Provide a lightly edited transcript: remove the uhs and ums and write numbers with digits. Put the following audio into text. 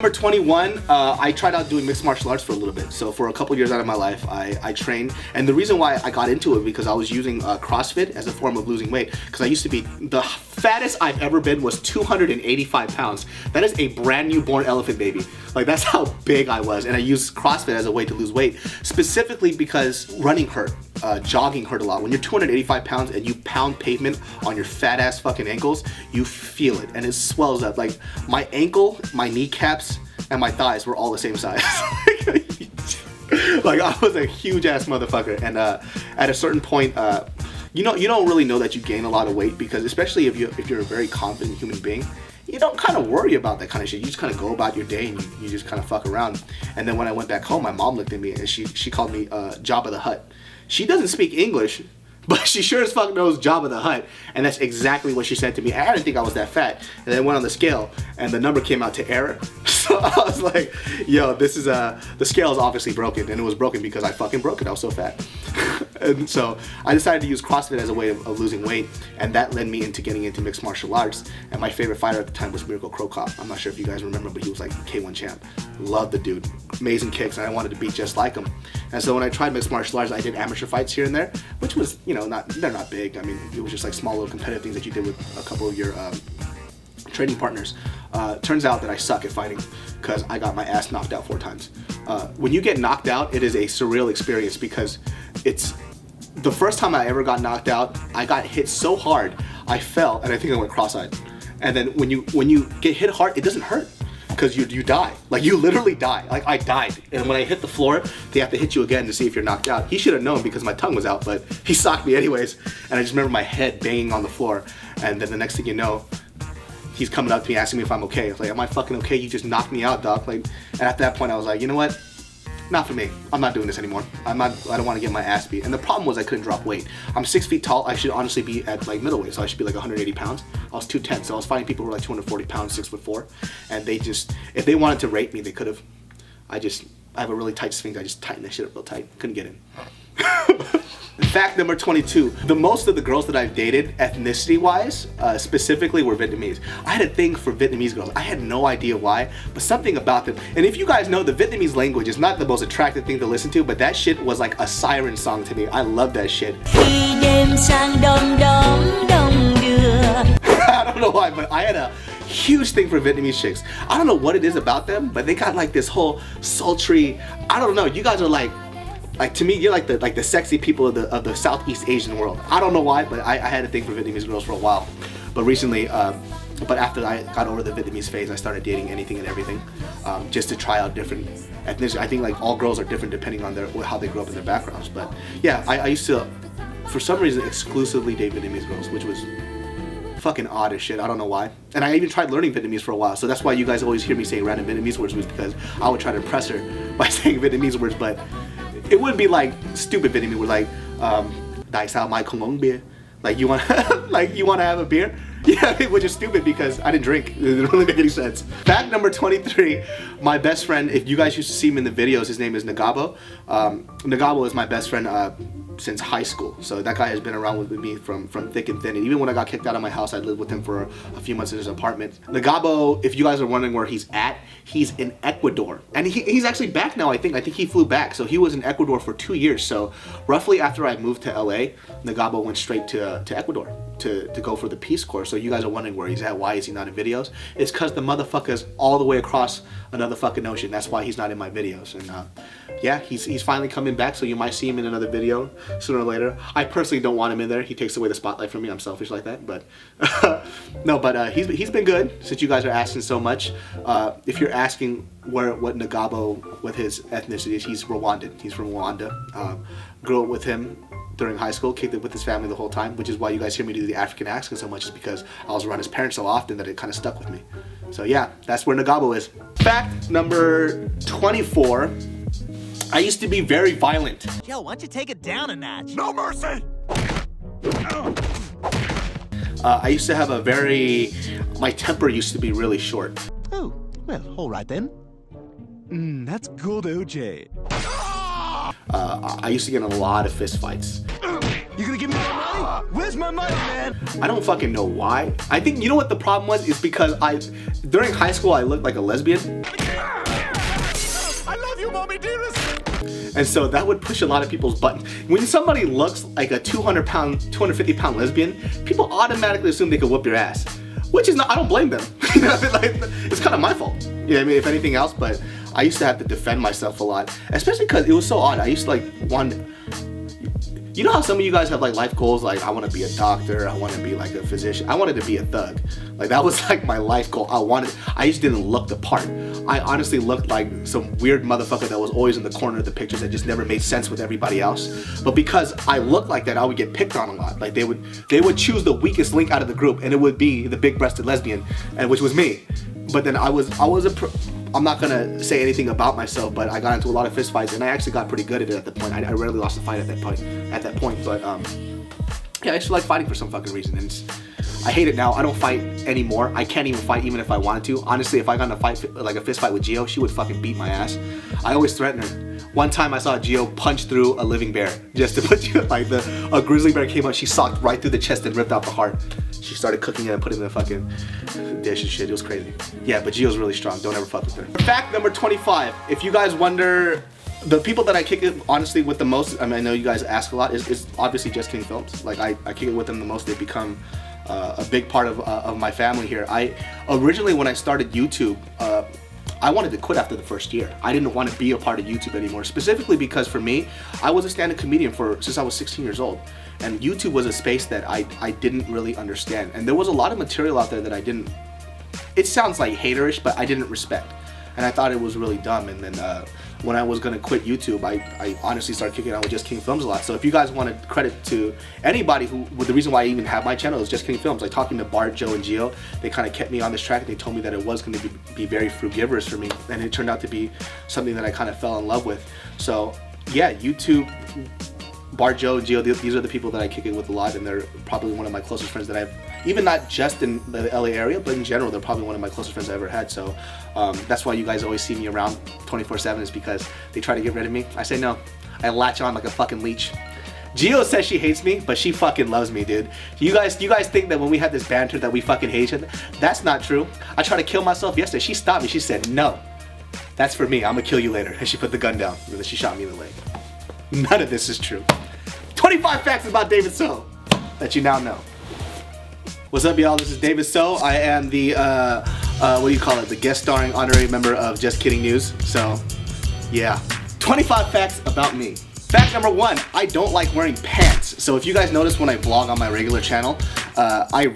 Number 21, I tried out doing mixed martial arts for a little bit. So for a couple years out of my life, I trained. And the reason why I got into it because I was using CrossFit as a form of losing weight. Because I used to be, the fattest I've ever been was 285 pounds. That is a brand new born elephant baby. Like that's how big I was. And I used CrossFit as a way to lose weight. Specifically because running hurt, jogging hurt a lot. When you're 285 pounds and you pound pavement on your fat ass fucking ankles, you feel it and it swells up. Like my ankle, my kneecaps, and my thighs were all the same size. Like I was a huge ass motherfucker. And at a certain point, you don't really know that you gain a lot of weight because especially if you're a very confident human being, you don't kind of worry about that kind of shit. You just kind of go about your day and you just kind of fuck around. And then when I went back home, my mom looked at me and she called me Jabba the Hutt. She doesn't speak English, but she sure as fuck knows Jabba the Hutt, and that's exactly what she said to me. I didn't think I was that fat, and then I went on the scale, and the number came out to error. So I was like, yo, this is the scale is obviously broken, and it was broken because I fucking broke it. I was so fat. And so I decided to use CrossFit as a way of losing weight, and that led me into getting into mixed martial arts. And my favorite fighter at the time was Miracle Crow Cop. I'm not sure if you guys remember, but he was like K1 champ. Loved the dude, amazing kicks, and I wanted to be just like him. And so when I tried mixed martial arts, I did amateur fights here and there, which was, you know, they're not big. I mean, it was just like small little competitive things that you did with a couple of your training partners. Turns out that I suck at fighting because I got my ass knocked out 4 times. When you get knocked out, it is a surreal experience because it's the first time I ever got knocked out. I got hit so hard, I fell, and I think I went cross-eyed. And then when you get hit hard, it doesn't hurt because you die. Like you literally die. Like I died. And when I hit the floor, they have to hit you again to see if you're knocked out. He should have known because my tongue was out, but he socked me anyways. And I just remember my head banging on the floor. And then the next thing you know, he's coming up to me asking me if I'm okay. I was like, am I fucking okay? You just knocked me out, dog. Like, and at that point I was like, you know what? Not for me. I'm not doing this anymore. I don't want to get my ass beat. And the problem was I couldn't drop weight. I'm 6 feet tall. I should honestly be at like middleweight, so I should be like 180 pounds. I was 210, so I was fighting people who were like 240 pounds, 6'4", and they just, if they wanted to rate me, they could have. I have a really tight sphincter. I just tightened that shit up real tight. Couldn't get in. Fact number 22. The most of the girls that I've dated, ethnicity-wise, specifically, were Vietnamese. I had a thing for Vietnamese girls. I had no idea why, but something about them. And if you guys know, the Vietnamese language is not the most attractive thing to listen to, but that shit was like a siren song to me. I love that shit. I don't know why, but I had a huge thing for Vietnamese chicks. I don't know what it is about them, but they got like this whole sultry, I don't know, you guys are like to me, you're like the sexy people of the Southeast Asian world. I don't know why, but I had a thing for Vietnamese girls for a while. But recently, but after I got over the Vietnamese phase, I started dating anything and everything, just to try out different ethnicities. I think like all girls are different depending on how they grew up in their backgrounds. But yeah, I used to, for some reason, exclusively date Vietnamese girls, which was fucking odd as shit. I don't know why. And I even tried learning Vietnamese for a while. So that's why you guys always hear me saying random Vietnamese words, was because I would try to impress her by saying Vietnamese words, but it wouldn't be like stupid Vietnamese words like Tại sao mày không uống bia? Like you want to have a beer? Yeah, which is stupid because I didn't drink. It didn't really make any sense. Fact number 23, my best friend, if you guys used to see him in the videos, his name is Nagabo. Nagabo is my best friend since high school. So that guy has been around with me from thick and thin. And even when I got kicked out of my house, I lived with him for a few months in his apartment. Nagabo, if you guys are wondering where he's at, he's in Ecuador. And he's actually back now, I think. I think he flew back. So he was in Ecuador for 2 years. So roughly after I moved to LA, Nagabo went straight to Ecuador to go for the Peace Corps. So you guys are wondering where he's at, why is he not in videos? It's because the motherfucker's all the way across another fucking ocean. That's why he's not in my videos. And yeah, he's finally coming back, so you might see him in another video sooner or later. I personally don't want him in there. He takes away the spotlight from me. I'm selfish like that, but no, but he's been good since you guys are asking so much. If you're asking what Nagabo with his ethnicity is, he's Rwandan. He's from Rwanda. Grew up with him during high school, kicked it with his family the whole time, which is why you guys hear me do the African accent so much, is because I was around his parents so often that it kind of stuck with me. So yeah, that's where Nagabo is. Fact number 24. I used to be very violent. Yo, why don't you take it down a notch? No mercy! I used to have my temper used to be really short. Oh, well, all right then. That's good, OJ. I used to get in a lot of fist fights. You gonna give me my money? Where's my money, man? I don't fucking know why. I think, you know what the problem was? Is because during high school, I looked like a lesbian. And so that would push a lot of people's buttons. When somebody looks like a 250-pound lesbian, people automatically assume they could whoop your ass. Which is not, I don't blame them. You know, like, it's kind of my fault. You know what I mean, if anything else, but I used to have to defend myself a lot. Especially because it was so odd. I used to like want, you know how some of you guys have like life goals, like I want to be a doctor, I want to be like a physician, I wanted to be a thug. Like that was like my life goal. I just didn't look the part. I honestly looked like some weird motherfucker that was always in the corner of the pictures that just never made sense with everybody else. But because I looked like that, I would get picked on a lot. Like they would choose the weakest link out of the group, and it would be the big-breasted lesbian, and which was me. But then I'm not gonna say anything about myself, but I got into a lot of fist fights, and I actually got pretty good at it at the point. I rarely lost a fight at that point. But yeah, I used to like fighting for some fucking reason, and I hate it now. I don't fight anymore. I can't even fight even if I wanted to. Honestly, if I got in a fight, like a fist fight with Gio, she would fucking beat my ass. I always threaten her. One time I saw Gio punch through a living bear, just to put you like a grizzly bear came out, she socked right through the chest and ripped out the heart. She started cooking it and putting it in the fucking dish and shit. It was crazy. Yeah, but Gio's really strong. Don't ever fuck with her. Fact number 25. If you guys wonder, the people that I kick it honestly with the most, I mean, I know you guys ask a lot, is obviously Just Kidding Films. Like I kick it with them the most. They've become a big part of my family here. I originally, when I started YouTube, I wanted to quit after the first year. I didn't want to be a part of YouTube anymore, specifically because for me, I was a stand-up comedian since I was 16 years old. And YouTube was a space that I didn't really understand. And there was a lot of material out there that I didn't, it sounds like haterish, but I didn't respect. And I thought it was really dumb. And then when I was gonna quit YouTube, I honestly started kicking out with Just Kidding Films a lot. So if you guys wanted credit to anybody the reason why I even have my channel is Just Kidding Films. Like talking to Bart, Joe, and Gio, they kind of kept me on this track. They told me that it was gonna be very frugivorous for me. And it turned out to be something that I kind of fell in love with. So yeah, YouTube, Bart, Joe, and Gio, these are the people that I kick it with a lot, and they're probably one of my closest friends that I've, even not just in the LA area, but in general, they're probably one of my closest friends I ever had. So that's why you guys always see me around 24/7, is because they try to get rid of me. I say no. I latch on like a fucking leech. Gio says she hates me, but she fucking loves me, dude. You guys think that when we had this banter that we fucking hate each other? That's not true. I tried to kill myself yesterday. She stopped me. She said, no, that's for me. I'm gonna kill you later. And she put the gun down, and then she shot me in the leg. None of this is true. 25 facts about David So that you now know. What's up, y'all? This is David So. I am the, what do you call it? The guest starring honorary member of Just Kidding News. So, yeah. 25 facts about me. Fact number 1, I don't like wearing pants. So if you guys notice when I vlog on my regular channel, I